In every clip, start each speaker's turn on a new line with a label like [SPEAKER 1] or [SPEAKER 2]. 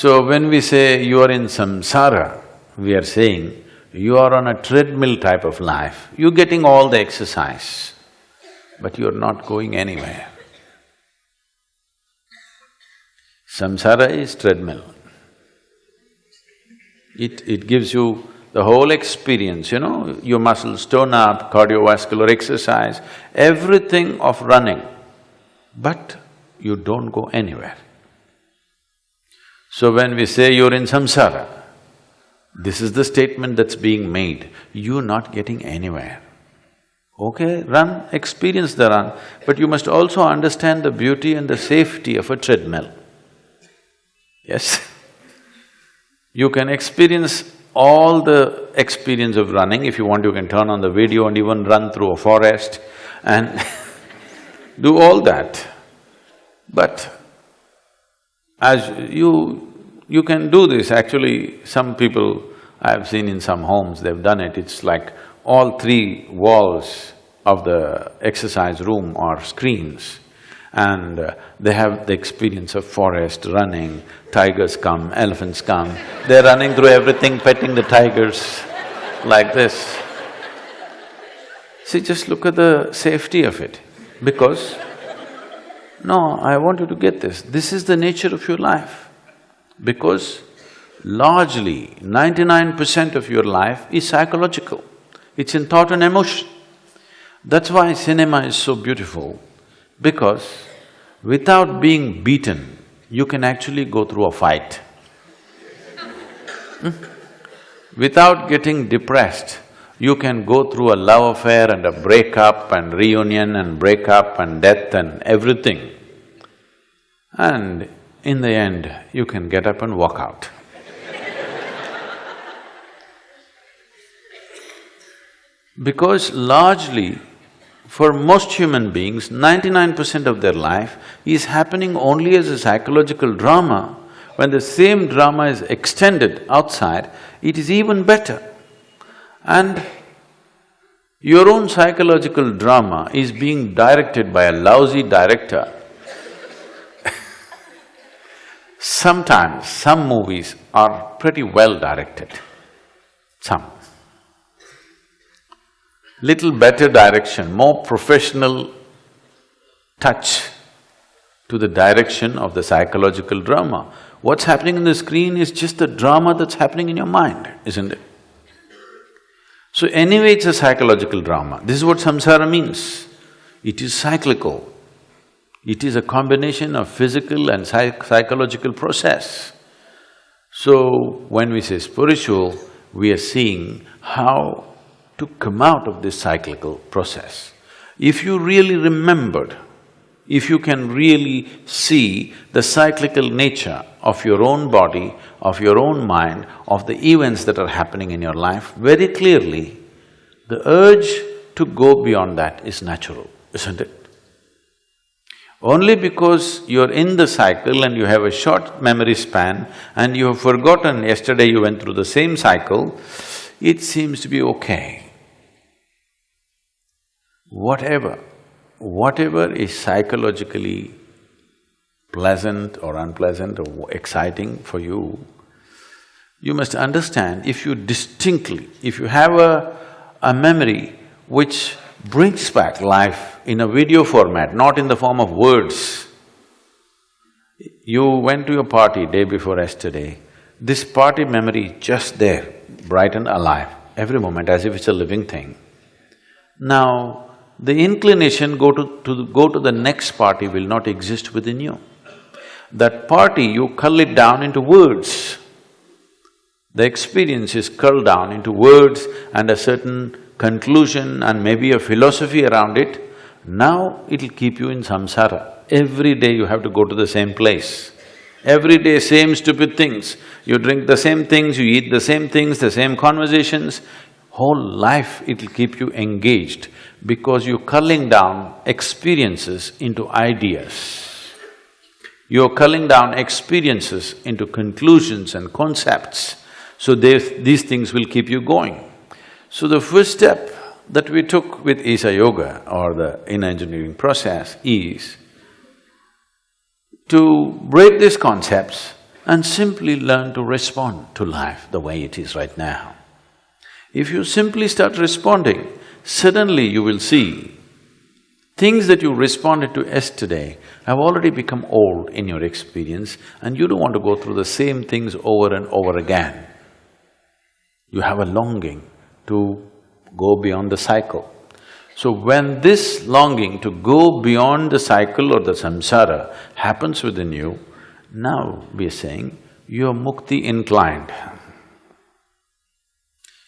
[SPEAKER 1] So when we say you are in samsara, we are saying you are on a treadmill type of life. You're getting all the exercise, but you're not going anywhere. Samsara is treadmill. It gives you the whole experience, you know, your muscles tone up, cardiovascular exercise, everything of running, but you don't go anywhere. So when we say you're in samsara, this is the statement that's being made, you're not getting anywhere. Okay, run, experience the run, but you must also understand the beauty and the safety of a treadmill. Yes? You can experience all the experience of running. If you want, you can turn on the video and even run through a forest and do all that. But as you can do this, actually some people I've seen in some homes, they've done it, it's like all three walls of the exercise room are screens and they have the experience of forest, running, tigers come, elephants come, they're running through everything, petting the tigers like this. See, just look at the safety of it, because no, I want you to get this, this is the nature of your life. Because largely 99% of your life is psychological, it's in thought and emotion. That's why cinema is so beautiful, because without being beaten, you can actually go through a fight. Without getting depressed, you can go through a love affair and a breakup and reunion and breakup and death and everything. And in the end, you can get up and walk out. Because largely, for most human beings, 99% of their life is happening only as a psychological drama. When the same drama is extended outside, it is even better. And your own psychological drama is being directed by a lousy director. Sometimes, some movies are pretty well directed, some. Little better direction, more professional touch to the direction of the psychological drama. What's happening on the screen is just the drama that's happening in your mind, isn't it? So anyway, it's a psychological drama. This is what samsara means. It is cyclical. It is a combination of physical and psychological process. So when we say spiritual, we are seeing how to come out of this cyclical process. If you really remembered, if you can really see the cyclical nature of your own body, of your own mind, of the events that are happening in your life very clearly, the urge to go beyond that is natural, isn't it? Only because you're in the cycle and you have a short memory span and you have forgotten yesterday you went through the same cycle, it seems to be okay. Whatever is psychologically pleasant or unpleasant or exciting for you, you must understand, if you have a memory which brings back life in a video format, not in the form of words. You went to a party day before yesterday, this party memory just there, bright and alive, every moment as if it's a living thing. Now, the inclination go to the next party will not exist within you. That party, you cull it down into words. The experience is culled down into words and a certain conclusion and maybe a philosophy around it. Now it'll keep you in samsara. Every day you have to go to the same place. Every day same stupid things. You drink the same things, you eat the same things, the same conversations. Whole life it'll keep you engaged because you're culling down experiences into ideas. You're culling down experiences into conclusions and concepts, so these things will keep you going. So the first step that we took with Isha Yoga or the inner engineering process is to break these concepts and simply learn to respond to life the way it is right now. If you simply start responding, suddenly you will see things that you responded to yesterday have already become old in your experience and you don't want to go through the same things over and over again. You have a longing to go beyond the cycle. So when this longing to go beyond the cycle or the samsara happens within you, now we are saying you are mukti inclined.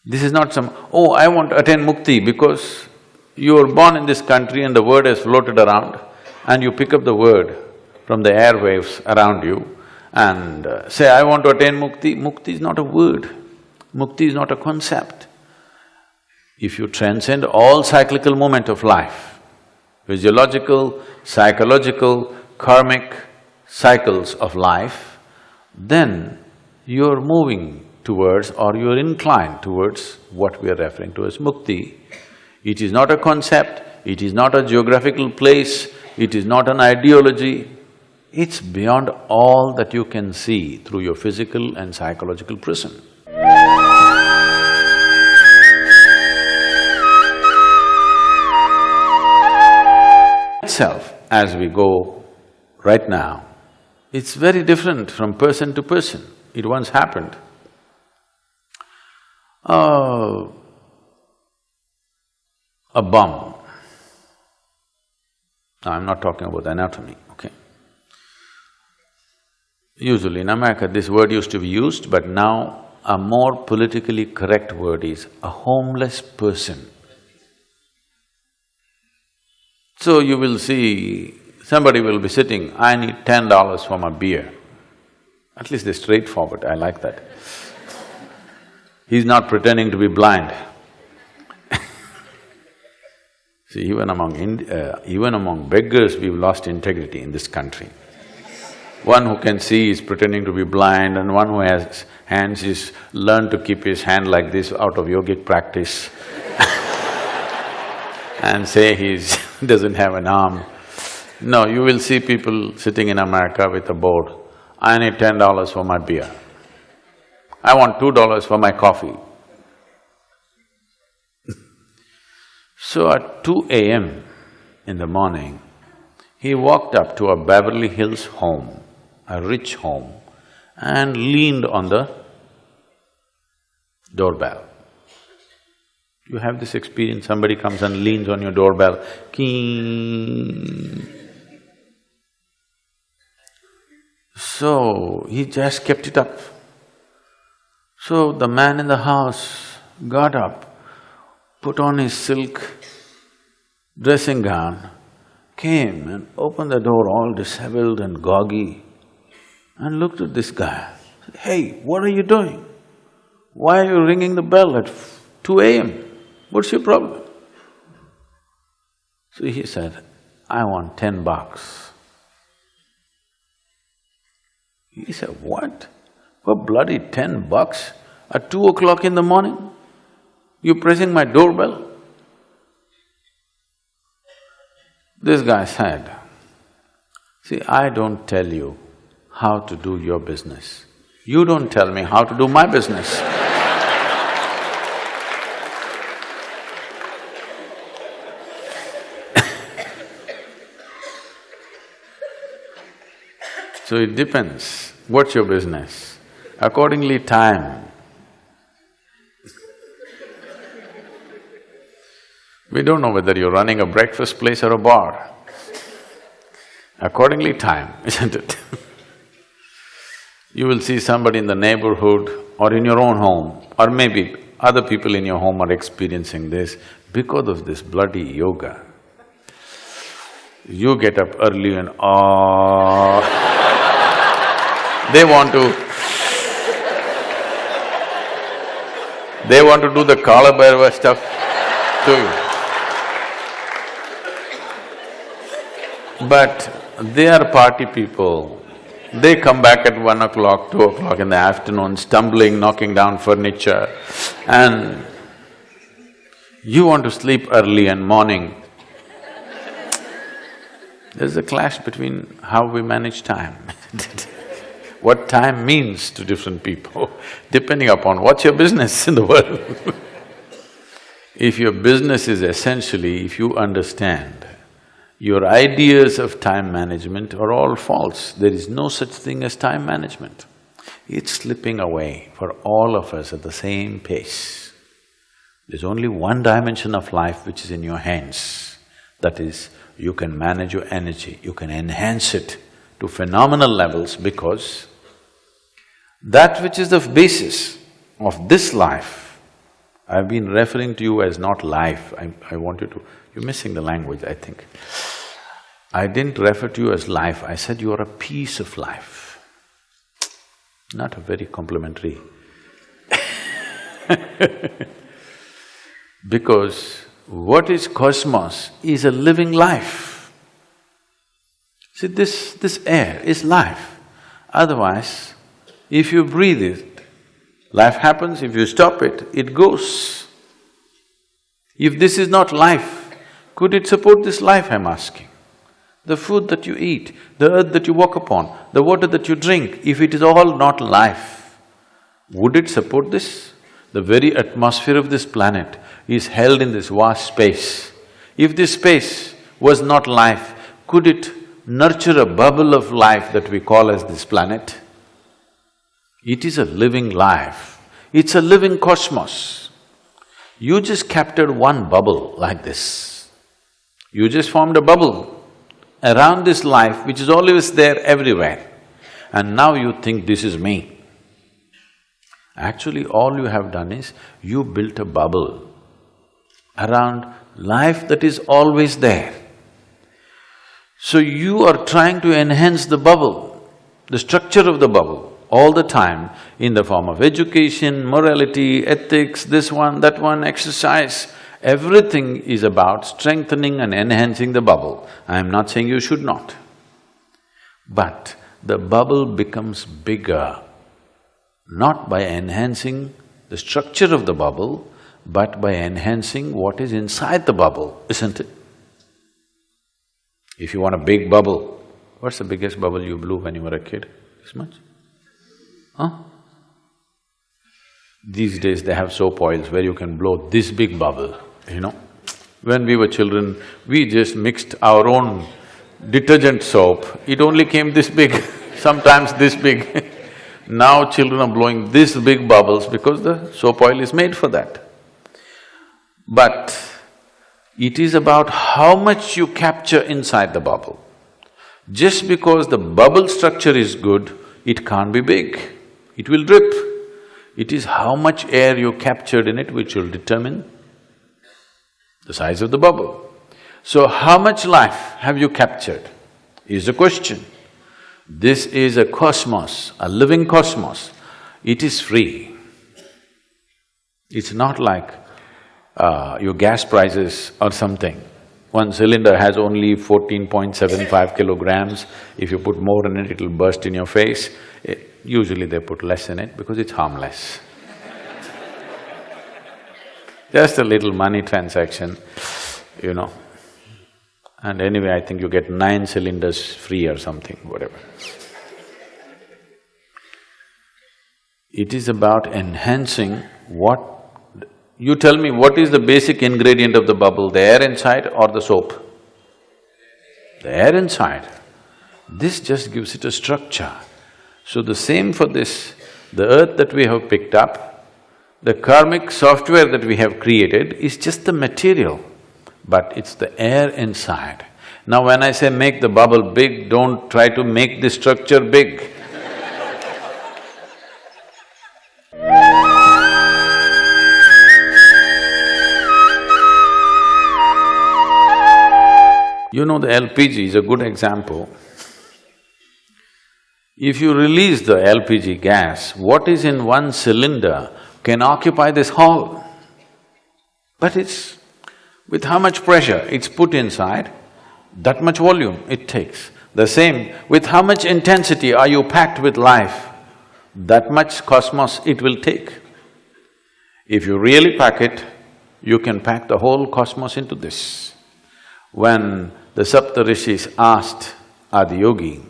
[SPEAKER 1] This is not some, oh, I want to attain mukti because you were born in this country and the word has floated around and you pick up the word from the airwaves around you and say, I want to attain mukti. Mukti is not a word, mukti is not a concept. If you transcend all cyclical movement of life, physiological, psychological, karmic cycles of life, then you're moving towards or you're inclined towards what we are referring to as mukti. It is not a concept, it is not a geographical place, it is not an ideology, it's beyond all that you can see through your physical and psychological prism. Itself, as we go right now, it's very different from person to person. It once happened. A bum. Now, I'm not talking about anatomy, okay? Usually in America, this word used to be used, but now a more politically correct word is a homeless person. So you will see, somebody will be sitting, I need $10 for my beer. At least they're straightforward, I like that. He's not pretending to be blind. See, even among beggars, we've lost integrity in this country. One who can see is pretending to be blind and one who has hands is learned to keep his hand like this out of yogic practice and say he's doesn't have an arm. No, you will see people sitting in America with a board, I need $10 for my beer. I want $2 for my coffee. So at 2 a.m. in the morning, he walked up to a Beverly Hills home, a rich home, and leaned on the doorbell. You have this experience, somebody comes and leans on your doorbell, keen. So, he just kept it up. So, the man in the house got up, put on his silk dressing gown, came and opened the door all disheveled and goggy and looked at this guy. Said, hey, what are you doing? Why are you ringing the bell at 2 a.m.? What's your problem? So he said, I want $10. He said, what? For bloody $10 at 2 o'clock in the morning? You're pressing my doorbell? This guy said, see, I don't tell you how to do your business. You don't tell me how to do my business. So it depends, what's your business? Accordingly, time. We don't know whether you're running a breakfast place or a bar. Accordingly, time, isn't it? You will see somebody in the neighborhood or in your own home, or maybe other people in your home are experiencing this because of this bloody yoga. You get up early and they want to do the Kala Bhairava stuff too. But they are party people. They come back at 1 o'clock, 2 o'clock in the afternoon, stumbling, knocking down furniture, and you want to sleep early and morning. There's a clash between how we manage time. what time means to different people, depending upon what's your business in the world. If your business is essentially, if you understand, your ideas of time management are all false. There is no such thing as time management. It's slipping away for all of us at the same pace. There's only one dimension of life which is in your hands. That is, you can manage your energy, you can enhance it to phenomenal levels, because that which is the basis of this life, I've been referring to you as not life, I want you to… You're missing the language, I think. I didn't refer to you as life, I said you are a piece of life. Not a very complimentary because what is cosmos is a living life. See, this air is life. Otherwise, if you breathe it, life happens, if you stop it, it goes. If this is not life, could it support this life, I'm asking? The food that you eat, the earth that you walk upon, the water that you drink, if it is all not life, would it support this? The very atmosphere of this planet is held in this vast space. If this space was not life, could it nurture a bubble of life that we call as this planet? It is a living life, it's a living cosmos. You just captured one bubble like this. You just formed a bubble around this life which is always there everywhere, and now you think this is me. Actually, all you have done is, you built a bubble around life that is always there. So you are trying to enhance the bubble, the structure of the bubble, all the time in the form of education, morality, ethics, this one, that one, exercise. Everything is about strengthening and enhancing the bubble. I am not saying you should not. But the bubble becomes bigger, not by enhancing the structure of the bubble, but by enhancing what is inside the bubble, isn't it? If you want a big bubble, what's the biggest bubble you blew when you were a kid? This much? Huh? These days they have soap oils where you can blow this big bubble, you know. When we were children, we just mixed our own detergent soap, it only came this big, sometimes this big. Now children are blowing this big bubbles because the soap oil is made for that. But it is about how much you capture inside the bubble. Just because the bubble structure is good, it can't be big, it will drip. It is how much air you captured in it which will determine the size of the bubble. So how much life have you captured is the question. This is a cosmos, a living cosmos. It is free. It's not like your gas prices or something. One cylinder has only 14.75 kilograms. If you put more in it, it'll burst in your face. Usually they put less in it because it's harmless. Just a little money transaction, you know. And anyway, I think you get 9 cylinders free or something, whatever. It is about enhancing what… You tell me, what is the basic ingredient of the bubble, the air inside or the soap? The air inside. This just gives it a structure. So the same for this, the earth that we have picked up, the karmic software that we have created is just the material, but it's the air inside. Now when I say make the bubble big, don't try to make the structure big. You know, the LPG is a good example. If you release the LPG gas, what is in one cylinder can occupy this hall. But it's… with how much pressure it's put inside, that much volume it takes. The same, with how much intensity are you packed with life, that much cosmos it will take. If you really pack it, you can pack the whole cosmos into this. When the Saptarishis asked Adiyogi,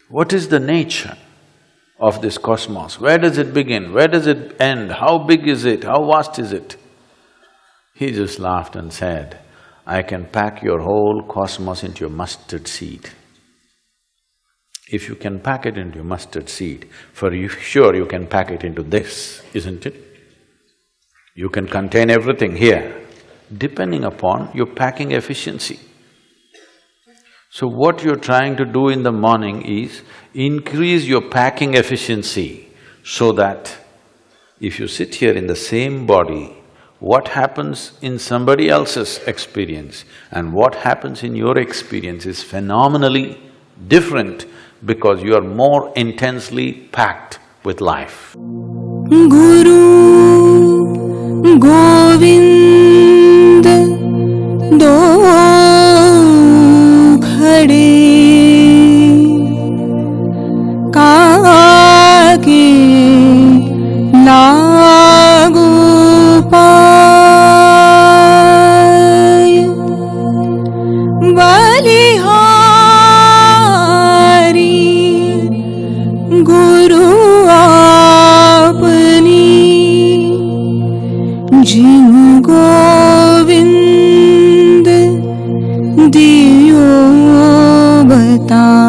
[SPEAKER 1] what is the nature of this cosmos. Where does it begin? Where does it end? How big is it? How vast is it? He just laughed and said, I can pack your whole cosmos into a mustard seed. If you can pack it into a mustard seed, for you sure you can pack it into this, isn't it? You can contain everything here, depending upon your packing efficiency. So what you're trying to do in the morning is increase your packing efficiency so that if you sit here in the same body, what happens in somebody else's experience and what happens in your experience is phenomenally different because you are more intensely packed with life.
[SPEAKER 2] Guru Govind do khade kaake lagu paay balihari Guru apni जिन गोविंद दियो बता।